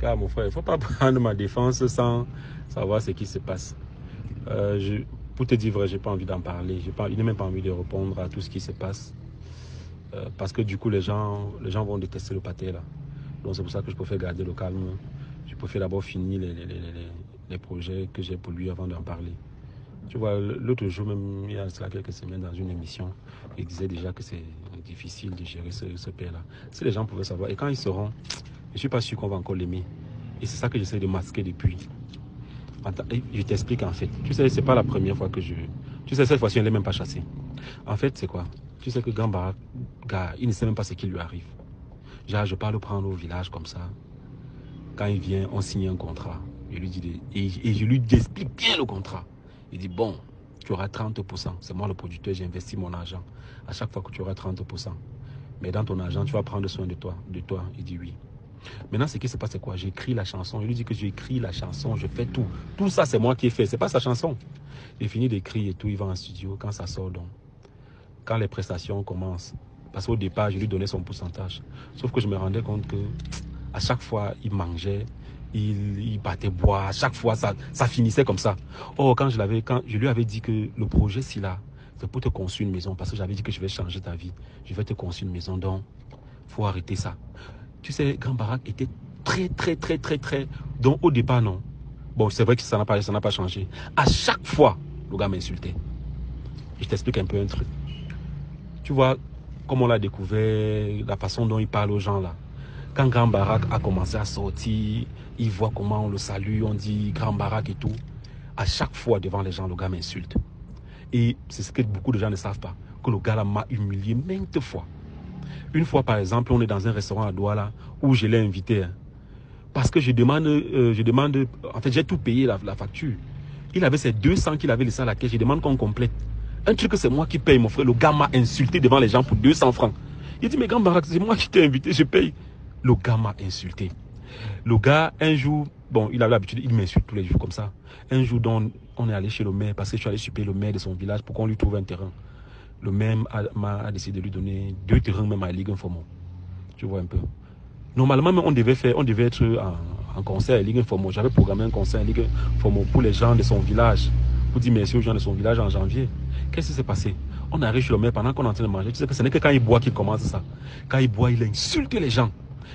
Car mon frère, il ne faut pas prendre ma défense sans savoir ce qui se passe. Pour te dire vrai, je n'ai pas envie d'en parler. Je n'ai même pas envie de répondre à tout ce qui se passe. Parce que du coup, les gens vont détester le pâté là. Donc c'est pour ça que je préfère garder le calme. Je préfère d'abord finir les projets que j'ai pour lui avant d'en parler. Tu vois, l'autre jour même, il y a cela quelques semaines dans une émission, il disait déjà que c'est difficile de gérer ce père-là. Si les gens pouvaient savoir, et quand ils seront, je ne suis pas sûr qu'on va encore l'aimer. Et c'est ça que j'essaie de masquer depuis. Je t'explique en fait. Tu sais, c'est pas la première fois que je... Tu sais, cette fois-ci, elle n'est même pas chassée. En fait, c'est quoi? Tu sais que Gambara, gars, il ne sait même pas ce qui lui arrive. Genre, je parle prendre au village comme ça. Quand il vient, on signe un contrat. Je lui dis et je lui explique bien le contrat. Il dit, bon, tu auras 30%. C'est moi le producteur, j'ai investi mon argent. À chaque fois que tu auras 30%. Mais dans ton argent, tu vas prendre soin de toi. Il dit oui. Maintenant, ce qui se passe, c'est quoi? J'écris la chanson. Je lui dis que j'écris la chanson, je fais tout. Tout ça, c'est moi qui ai fait. C'est pas sa chanson. J'ai fini d'écrire et tout. Il va en studio. Quand ça sort, donc, quand les prestations commencent, parce qu'au départ, je lui donnais son pourcentage. Sauf que je me rendais compte que à chaque fois, il mangeait, il battait bois. À chaque fois, ça finissait comme ça. Or, quand je lui avais dit que le projet, c'est là, c'est pour te construire une maison. Parce que j'avais dit que je vais changer ta vie. Je vais te construire une maison. Donc, il faut arrêter ça. Tu sais, Grand Barack était très... Donc, au départ, non. Bon, c'est vrai que ça n'a pas changé. À chaque fois, le gars m'insultait. Je t'explique un peu un truc. Tu vois, comme on l'a découvert, la façon dont il parle aux gens là. Quand Grand Barack a commencé à sortir, il voit comment on le salue, on dit Grand Barack et tout. À chaque fois, devant les gens, le gars m'insulte. Et c'est ce que beaucoup de gens ne savent pas. Que le gars là m'a humilié maintes fois. Une fois, par exemple, on est dans un restaurant à Douala où je l'ai invité. Parce que je demande, en fait, j'ai tout payé la facture. Il avait ses 200 qu'il avait laissé à la caisse. Je demande qu'on complète. Un truc que c'est moi qui paye, mon frère. Le gars m'a insulté devant les gens pour 200 francs. Il dit, mais Grand Barack, c'est moi qui t'ai invité, je paye. Le gars m'a insulté. Le g'a, un jour, bon, il avait l'habitude, il m'insulte tous les jours comme ça. Un jour, donc, on est allé chez le maire, parce que je suis allé supplier le maire de son village pour qu'on lui trouve un terrain. Le maire m'a décidé de lui donner 2 terrains même à Ligue Informo. Tu vois un peu. Normalement, on devait être en concert à Ligue Informo. J'avais programmé un concert à Ligue Informo pour les gens de son village. Pour dire merci aux gens de son village en janvier. Qu'est-ce qui s'est passé? On arrive chez le maire pendant qu'on est en train de manger. Tu sais que ce n'est que quand il boit qu'il commence ça. Quand il boit, il insulte les gens.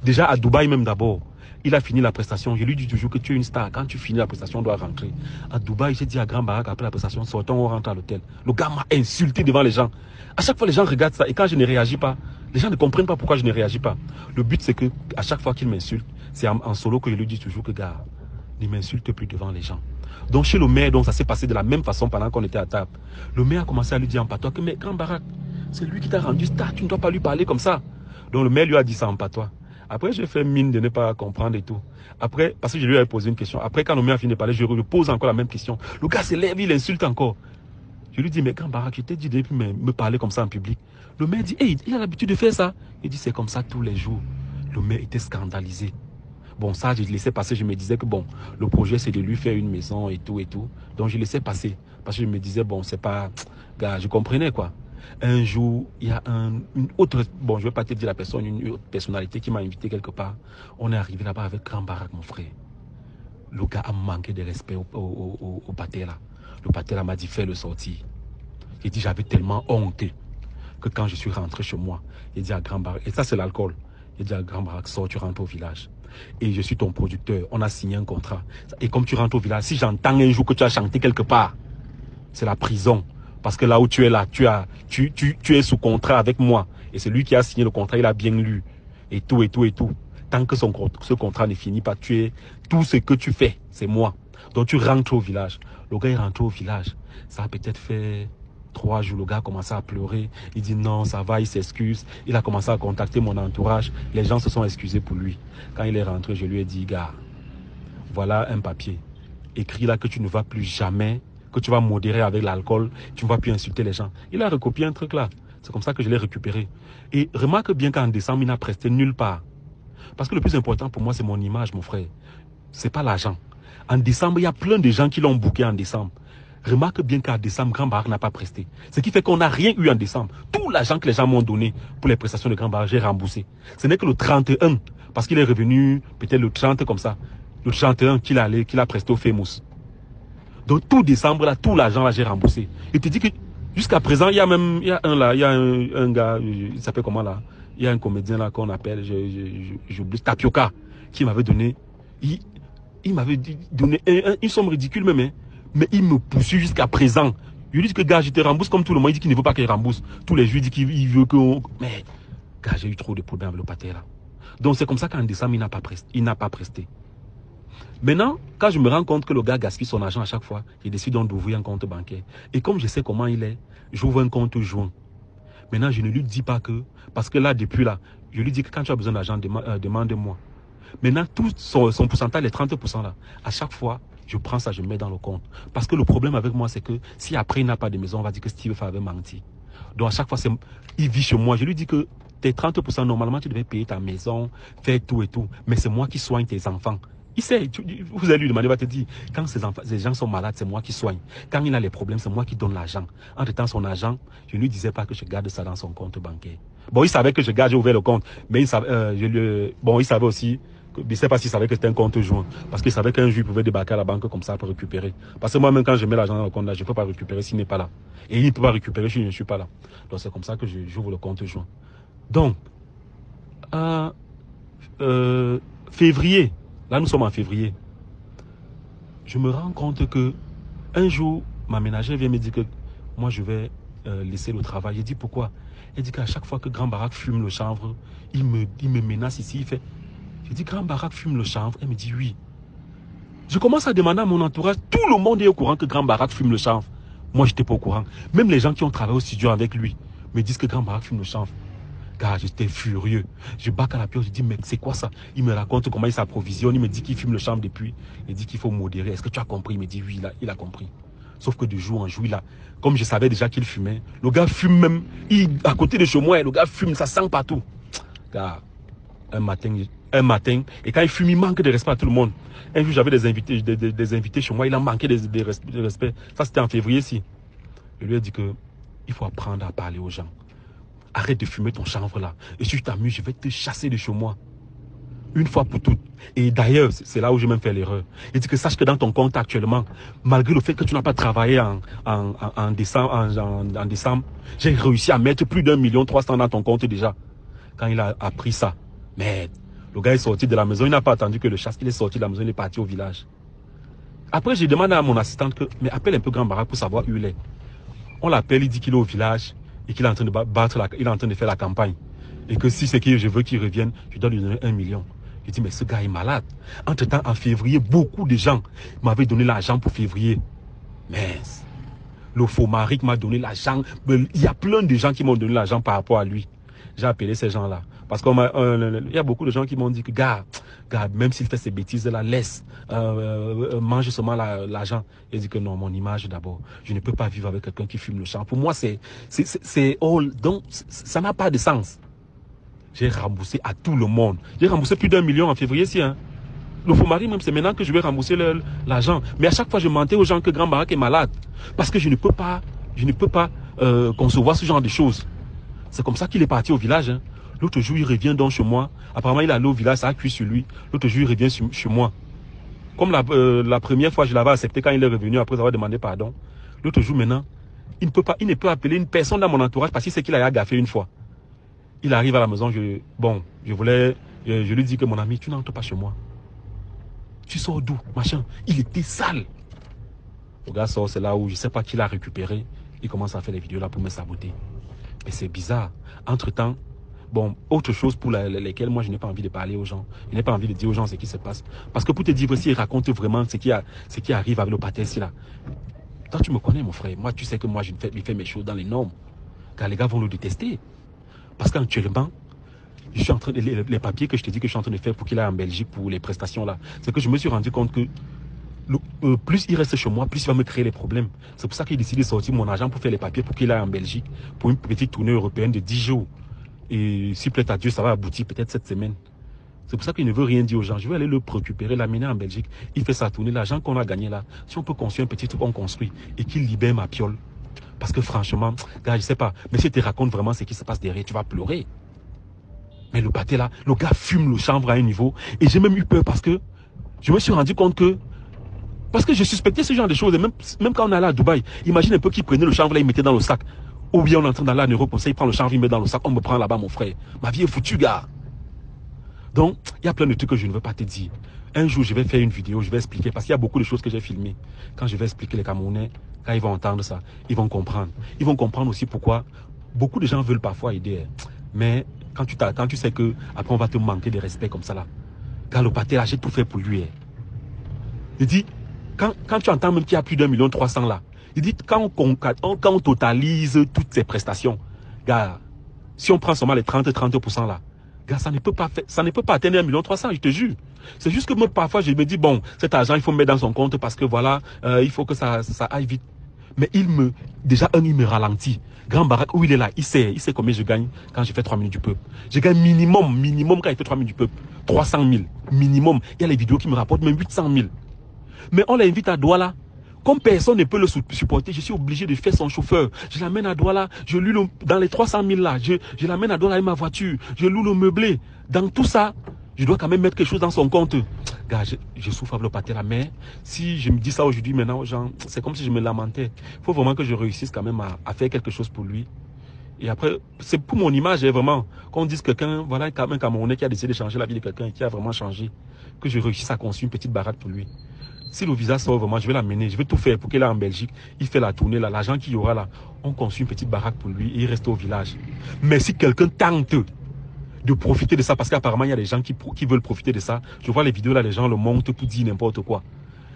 Déjà à Dubaï même d'abord. Il a fini la prestation. Je lui dis toujours que tu es une star. Quand tu finis la prestation, on doit rentrer. À Dubaï, j'ai dit à Grand Barack après la prestation, sortons, on rentre à l'hôtel. Le gars m'a insulté devant les gens. À chaque fois, les gens regardent ça. Et quand je ne réagis pas, les gens ne comprennent pas pourquoi je ne réagis pas. Le but, c'est que à chaque fois qu'il m'insulte, c'est en solo que je lui dis toujours que, gars, ne m'insulte plus devant les gens. Donc chez le maire, donc, ça s'est passé de la même façon pendant qu'on était à table. Le maire a commencé à lui dire en patois que, mais Grand Barack, c'est lui qui t'a rendu star, tu ne dois pas lui parler comme ça. Donc le maire lui a dit ça en patois. Après, j'ai fait mine de ne pas comprendre et tout. Après, parce que je lui avais posé une question. Après, quand le maire a fini de parler, je lui pose encore la même question. Le gars se lève, il insulte encore. Je lui dis, mais Grand Barack, je t'ai dit depuis me parler comme ça en public. Le maire dit, hey, il a l'habitude de faire ça. Il dit, c'est comme ça tous les jours. Le maire était scandalisé. Bon, ça, je laissais passer. Je me disais que bon, le projet, c'est de lui faire une maison et tout et tout. Donc, je laissais passer. Parce que je me disais, bon, c'est pas... Gars, je comprenais quoi. Un jour, il y a une autre... Bon, je ne vais pas te dire la personne, une autre personnalité qui m'a invité quelque part. On est arrivé là-bas avec Grand Barack, mon frère. Le gars a manqué de respect au pâté là. Le pâté là m'a dit, fais le sortir. Il dit, j'avais tellement honte que quand je suis rentré chez moi, il dit à Grand Barack, et ça c'est l'alcool. Il dit à Grand Barack, sors, tu rentres au village. Et je suis ton producteur, on a signé un contrat. Et comme tu rentres au village, si j'entends un jour que tu as chanté quelque part, c'est la prison. Parce que là où tu es là, tu es sous contrat avec moi. Et c'est lui qui a signé le contrat, il a bien lu. Et tout. Tant que ce contrat n'est fini pas, tout ce que tu fais, c'est moi. Donc tu rentres au village. Le gars est rentré au village. Ça a peut-être fait 3 jours, le gars a commencé à pleurer. Il dit non, ça va, il s'excuse. Il a commencé à contacter mon entourage. Les gens se sont excusés pour lui. Quand il est rentré, je lui ai dit, gars, voilà un papier. Écris là que tu ne vas plus jamais, que tu vas modérer avec l'alcool, tu ne vas plus insulter les gens. Il a recopié un truc là. C'est comme ça que je l'ai récupéré. Et remarque bien qu'en décembre, il n'a presté nulle part. Parce que le plus important pour moi, c'est mon image, mon frère. C'est pas l'argent. En décembre, il y a plein de gens qui l'ont booké en décembre. Remarque bien qu'en décembre, Grand Barak n'a pas presté. Ce qui fait qu'on n'a rien eu en décembre. Tout l'argent que les gens m'ont donné pour les prestations de Grand Barak, j'ai remboursé. Ce n'est que le 31, parce qu'il est revenu peut-être le 30 comme ça. Le 31 qu'il a presté au Famous. Donc tout décembre, là, tout l'argent, là, j'ai remboursé. Il te dit que jusqu'à présent, il y a un gars, il s'appelle comment là? Il y a un comédien là qu'on appelle, j'oublie, Tapioca, qui m'avait donné, il m'avait donné une somme ridicule même, hein, mais il me poursuit jusqu'à présent. Je lui dis que gars, je te rembourse comme tout le monde. Il dit qu'il ne veut pas qu'il rembourse. Tous les jours, il dit qu'il veut que... Mais, gars, j'ai eu trop de problèmes avec le pâté là. Donc c'est comme ça qu'en décembre, il n'a pas presté. Maintenant, quand je me rends compte que le gars gaspille son argent à chaque fois, je décide donc d'ouvrir un compte bancaire. Et comme je sais comment il est, j'ouvre un compte joint. Maintenant, je ne lui dis pas que... Parce que là, depuis là, je lui dis que quand tu as besoin d'argent, demande-moi. Maintenant, tout son pourcentage, les 30% là, à chaque fois, je prends ça, je mets dans le compte. Parce que le problème avec moi, c'est que si après il n'a pas de maison, on va dire que Steve avait menti. Donc à chaque fois, il vit chez moi. Je lui dis que tes 30%, normalement, tu devais payer ta maison, faire tout et tout. Mais c'est moi qui soigne tes enfants. Il sait, vous allez lui demander, il va te dire, quand ces gens sont malades, c'est moi qui soigne. Quand il a les problèmes, c'est moi qui donne l'argent. Entre-temps, son argent, je ne lui disais pas que je garde ça dans son compte bancaire. Bon, il savait que j'ai ouvert le compte, mais il savait, il savait aussi, je ne sais pas s'il savait que c'était un compte joint, parce qu'il savait qu'un jour, il pouvait débarquer à la banque comme ça pour récupérer. Parce que moi-même, quand je mets l'argent dans le compte là, je ne peux pas récupérer s'il n'est pas là. Et il ne peut pas récupérer si je ne suis pas là. Donc, c'est comme ça que j'ouvre le compte joint. Donc, février, là, nous sommes en février. Je me rends compte que un jour, ma ménagère vient me dire que moi, je vais laisser le travail. J'ai dit pourquoi? Elle dit qu'à chaque fois que Grand Barak fume le chanvre, il me menace ici. Il fait... J'ai dit, Grand Barak fume le chanvre. Elle me dit oui. Je commence à demander à mon entourage. Tout le monde est au courant que Grand Barak fume le chanvre. Moi, je n'étais pas au courant. Même les gens qui ont travaillé au studio avec lui me disent que Grand Barak fume le chanvre. Car j'étais furieux. Je bac à la pioche, je dis, mais c'est quoi ça? Il me raconte comment il s'approvisionne. Il me dit qu'il fume le chanvre depuis. Il dit qu'il faut modérer. Est-ce que tu as compris? Il me dit oui, il a compris. Sauf que de jour en jour, comme je savais déjà qu'il fumait, le gars fume même. À côté de chez moi, le gars fume, ça sent partout. Car un matin, et quand il fume, il manque de respect à tout le monde. Un jour, j'avais des invités chez moi, il a manqué de respect. Ça, c'était en février-ci. Je lui ai dit que il faut apprendre à parler aux gens. Arrête de fumer ton chanvre là. Et si tu t'amuses, je vais te chasser de chez moi. Une fois pour toutes. Et d'ailleurs, c'est là où j'ai même fait l'erreur. Il dit que sache que dans ton compte actuellement, malgré le fait que tu n'as pas travaillé en décembre, j'ai réussi à mettre plus d'1 300 000 dans ton compte déjà. Quand il a appris ça, merde. Le gars est sorti de la maison, il n'a pas attendu que le chasse, il est sorti de la maison, il est parti au village. Après, j'ai demandé à mon assistante que, mais appelle un peu Grand Barak pour savoir où il est. On l'appelle, il dit qu'il est au village et qu'il est en train de il est en train de faire la campagne. Et que si c'est que je veux qu'il revienne, je dois lui donner 1 million. Je dis, mais ce gars est malade. Entre-temps, en février, beaucoup de gens m'avaient donné l'argent pour février. Mais le faux mari m'a donné l'argent. Il y a plein de gens qui m'ont donné l'argent par rapport à lui. J'ai appelé ces gens-là. Parce qu'il y a beaucoup de gens qui m'ont dit que, gars, même s'il fait ces bêtises-là, laisse, mange seulement l'argent. J'ai dit que non, mon image d'abord. Je ne peux pas vivre avec quelqu'un qui fume le champ. Pour moi, donc, ça n'a pas de sens. J'ai remboursé à tout le monde. J'ai remboursé plus d'1 million en février-ci. Hein. Le faux mari, même, c'est maintenant que je vais rembourser l'argent. Mais à chaque fois, je mentais aux gens que Grand Barak est malade. Parce que je ne peux pas concevoir ce genre de choses. C'est comme ça qu'il est parti au village. Hein. L'autre jour, il revient donc chez moi. Apparemment, il est allé au village, ça a cuit sur lui. L'autre jour, il revient chez moi. Comme la première fois, je l'avais accepté quand il est revenu après avoir demandé pardon. L'autre jour, maintenant, il ne peut appeler une personne dans mon entourage parce qu'il sait qu'il a gaffé une fois. Il arrive à la maison, je lui dis que mon ami, tu n'entres pas chez moi. Tu sors d'où, machin. Il était sale. Le gars sort, c'est là où je ne sais pas qui l'a récupéré. Il commence à faire les vidéos là pour me saboter. Mais c'est bizarre. Entre-temps, bon, autre chose pour lesquelles moi je n'ai pas envie de parler aux gens. Je n'ai pas envie de dire aux gens ce qui se passe. Parce que pour te dire aussi, il raconte vraiment ce qui arrive avec le pâté ici là. Toi, tu me connais, mon frère. Moi, tu sais que moi, je fais mes choses dans les normes. Car les gars vont le détester. Parce qu'actuellement, je suis en train les papiers que je te dis que je suis en train de faire pour qu'il aille en Belgique pour les prestations là, c'est que je me suis rendu compte que plus il reste chez moi, plus il va me créer les problèmes. C'est pour ça qu'il décide de sortir mon argent pour faire les papiers pour qu'il aille en Belgique pour une petite tournée européenne de 10 jours. Et s'il plaît à Dieu, ça va aboutir peut-être cette semaine. C'est pour ça qu'il ne veut rien dire aux gens. Je vais aller le récupérer, l'amener en Belgique. Il fait sa tournée. L'argent qu'on a gagné là, si on peut construire un petit truc, on construit. Et qu'il libère ma piole. Parce que franchement, gars, je sais pas. Mais si tu te racontes vraiment ce qui se passe derrière, tu vas pleurer. Mais le pâté là, le gars fume le chanvre à un niveau. Et j'ai même eu peur parce que je me suis rendu compte que... Parce que je suspectais ce genre de choses. Et même quand on allait à Dubaï, imagine un peu qu'il prenait le chanvre là, il mettait dans le sac. Ou bien on est en train d'aller en Europe, comme ça, il prend le chanvre, il met dans le sac. On me prend là-bas, mon frère. Ma vie est foutue, gars. Donc, il y a plein de trucs que je ne veux pas te dire. Un jour, je vais faire une vidéo, je vais expliquer, parce qu'il y a beaucoup de choses que j'ai filmées. Quand je vais expliquer les Camerounais, quand ils vont entendre ça, ils vont comprendre. Ils vont comprendre aussi pourquoi beaucoup de gens veulent parfois aider. Mais quand tu sais que après on va te manquer de respect comme ça là. Quand le pâté là, j'ai tout fait pour lui. Il dit, quand tu entends même qu'il y a plus d'1,3 million là, il dit, quand on totalise toutes ces prestations, gars, si on prend seulement les 30% là, gars, ça ne peut pas atteindre 1,3 million, je te jure. C'est juste que moi, parfois, je me dis, bon, cet argent, il faut me mettre dans son compte parce que voilà, il faut que ça aille vite. Mais il me ralentit. Grand Barack, où il est là, il sait combien je gagne quand je fais 3 minutes du peuple. Je gagne minimum quand il fait 3 minutes du peuple. 300 000, minimum. Il y a les vidéos qui me rapportent même 800 000. Mais on l'invite à Douala. Comme personne ne peut le supporter, je suis obligé de faire son chauffeur. Je l'amène à Douala, je loue dans les 300 000 là, je l'amène à Douala avec ma voiture, je loue le meublé. Dans tout ça, je dois quand même mettre quelque chose dans son compte. Gars, je souffre avec le pâté là, mais si je me dis ça aujourd'hui maintenant aux gens, c'est comme si je me lamentais. Il faut vraiment que je réussisse quand même à faire quelque chose pour lui. Et après, c'est pour mon image, vraiment. Qu'on dise quelqu'un, voilà, un Camerounais qui a décidé de changer la vie de quelqu'un, qui a vraiment changé, que je réussisse à construire une petite baraque pour lui. Si le visa sort vraiment, je vais l'amener, je vais tout faire pour qu'il est en Belgique. Il fait la tournée là, l'argent qu'il y aura là, on construit une petite baraque pour lui et il reste au village. Mais si quelqu'un tente de profiter de ça, parce qu'apparemment il y a des gens qui veulent profiter de ça, je vois les vidéos là, les gens le montent pour dire n'importe quoi.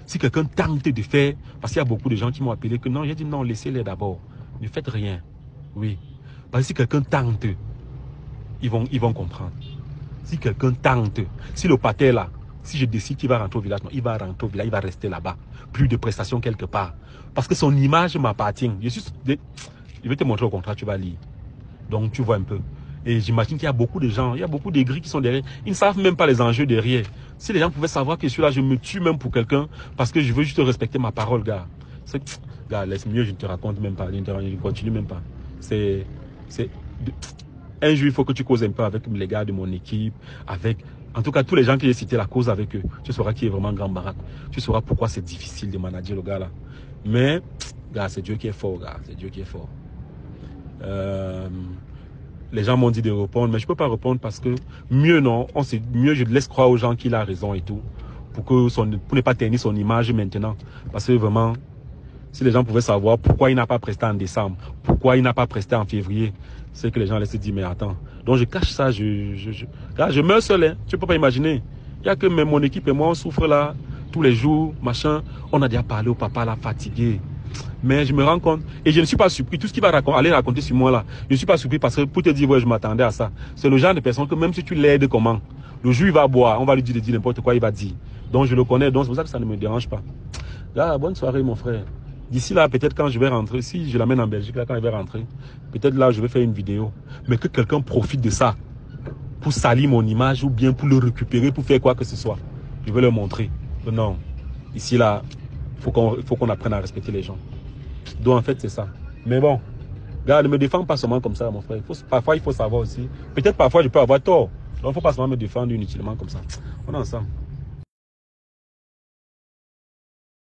Si quelqu'un tente de faire, parce qu'il y a beaucoup de gens qui m'ont appelé que non, j'ai dit non, laissez-les d'abord. Ne faites rien. Oui. Parce que si quelqu'un tente, ils vont comprendre. Si quelqu'un tente, si le pâté là, si je décide qu'il va rentrer au village, non, il va rentrer au village, il va rester là-bas. Plus de prestations quelque part. Parce que son image m'appartient. Je vais te montrer au contrat, tu vas lire. Donc tu vois un peu. Et j'imagine qu'il y a beaucoup de gens, il y a beaucoup d'aigris qui sont derrière. Ils ne savent même pas les enjeux derrière. Si les gens pouvaient savoir que je suis là, je me tue même pour quelqu'un parce que je veux juste respecter ma parole, gars. Gars, laisse mieux, je ne te raconte même pas, je ne continue même pas. Un jour, il faut que tu causes un peu avec les gars de mon équipe, en tout cas, tous les gens que j'ai cités, la cause avec eux. Tu sauras qui est vraiment Grand Barack. Tu sauras pourquoi c'est difficile de manager le gars là. Mais, gars, c'est Dieu qui est fort, gars. C'est Dieu qui est fort. Les gens m'ont dit de répondre, mais je ne peux pas répondre parce que mieux non, mieux je laisse croire aux gens qu'il a raison et tout. Pour ne pas ternir son image maintenant. Parce que vraiment, si les gens pouvaient savoir pourquoi il n'a pas presté en décembre, pourquoi il n'a pas presté en février, c'est que les gens allaient se dire, mais attends. Donc je cache ça, je meurs seul, hein. Tu ne peux pas imaginer. Il n'y a que mon équipe et moi, on souffre là, tous les jours, machin. On a déjà parlé au papa là, fatigué. Mais je me rends compte, et je ne suis pas surpris, tout ce qu'il va aller raconter sur moi là, je ne suis pas surpris parce que pour te dire, ouais, je m'attendais à ça. C'est le genre de personne que même si tu l'aides comment, le jour il va boire, on va lui dire de dire n'importe quoi, il va dire. Donc je le connais, donc c'est pour ça que ça ne me dérange pas. Là, bonne soirée mon frère. D'ici là, peut-être quand je vais rentrer, si je l'amène en Belgique, là, quand il va rentrer, peut-être là, je vais faire une vidéo. Mais que quelqu'un profite de ça pour salir mon image ou bien pour le récupérer, pour faire quoi que ce soit. Je vais leur montrer. Non, ici là, il faut qu'on apprenne à respecter les gens. Donc en fait, c'est ça. Mais bon, gars, ne me défends pas seulement comme ça, mon frère. Parfois, il faut savoir aussi. Peut-être parfois, je peux avoir tort. Donc il ne faut pas seulement me défendre inutilement comme ça. On est ensemble.